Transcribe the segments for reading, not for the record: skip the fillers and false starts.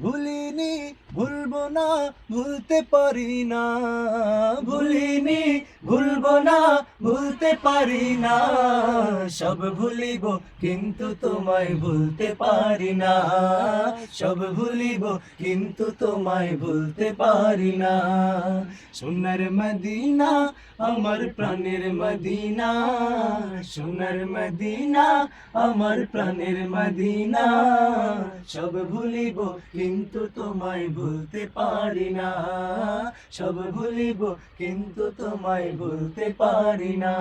ভুলিনি, ভুলবো না, ভুলতে পারি না। ভুলিনি, ভুলবো না, ভুলতে পারি না। সব ভুলিব কিন্তু তোমায় ভুলতে পারি না। সব ভুলিব কিন্তু তোমায় ভুলতে পারি না। সোনার মদিনা, আমার প্রাণের মদিনা। সোনার মদিনা, আমার প্রাণের মদিনা। সব ভুলিব কিন্তু তোমায় ভুলতে পারি না। সব ভুলিব কিন্তু তোমায় ভুলতে পারি না।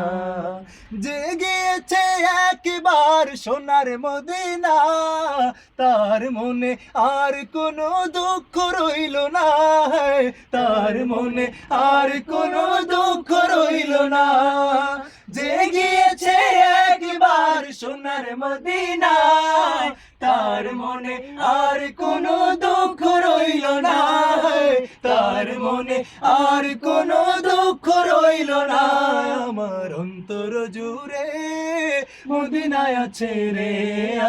যে গিয়েছে একবার সোনার মদিনা, তার মনে আর কোনো দুঃখ রইল না। তার মনে আর কোনো দুঃখ রইল না। যে গিয়েছে একবার সোনার মদিনা, তার মনে আর কোনো দুঃখ রইল না। তার মনে আর কোনো দুঃখ রইল না। আমার অন্তর জুড়ে মদিনায় আছে রে।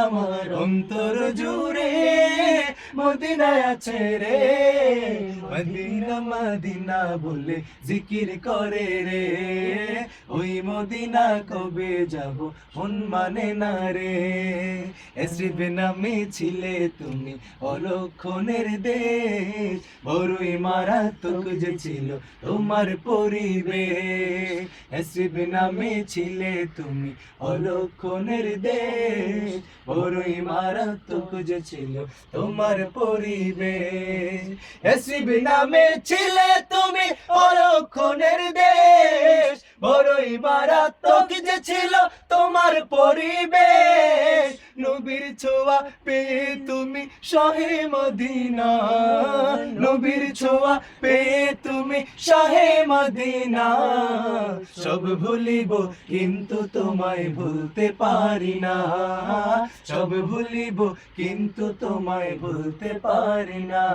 আমার অন্তর জুড়ে মদিনায় আছে রে। মদিনা মদিনা বলে জিকির করে রে। ওই মদিনা কবে যাব মন মানে না রে। এসরিবে নামে ছিলে তুমি অলক্ষণের দেশ, বড়ই মারাত্মক যে ছিল তোমার পরিবেশ। এসরিবে নামে ছিলে তুমি অলক্ষণের দেশ, বড়ই মারাত্মক যে ছিল তোমার পরিবেশ। এসরিবে নামে ছিলে তুমি অলক্ষণের দেশ, বড়ই মারাত্মক যে ছিল তোমার পরিবেশ। নবীর ছোঁয়া পেয়ে তুমি শাহে মদিনা। নবীর ছোঁয়া পেয়ে তুমি শাহে মদিনা। সব ভুলিব কিন্তু তোমায় ভুলতে পারি না। সব ভুলিব কিন্তু তোমায় ভুলতে পারি না।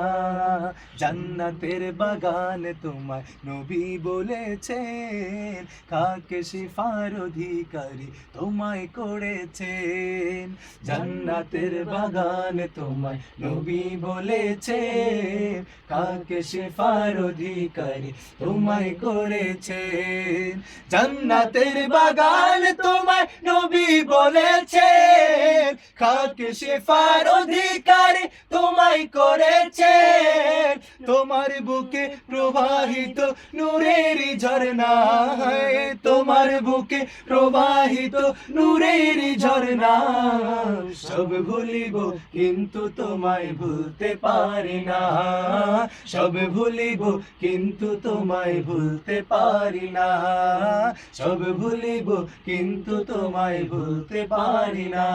জান্নাতের বাগান তোমায় নবী বলেছেন, খাকে শিফার অধিকারী তোমায় করেছেন। জান্নাতের বাগান তোমায় নবী বলেছেন, খাকে শিফার অধিকারী তোমায় করেছেন। জান্নাতের বাগান তোমায় নবী বলেছেন, খাকে শিফার অধিকারী তোমায় করেছেন। তোমার বুকে প্রবাহিত নূরের ঝরনা, তোমার বুকে প্রবাহিত নূরের ঝরনা। সব ভুলিব কিন্তু তোমায় ভুলতে পারি না। সব ভুলিব কিন্তু তোমায় ভুলতে পারি না। সব ভুলিব কিন্তু তোমায় ভুলতে পারি না।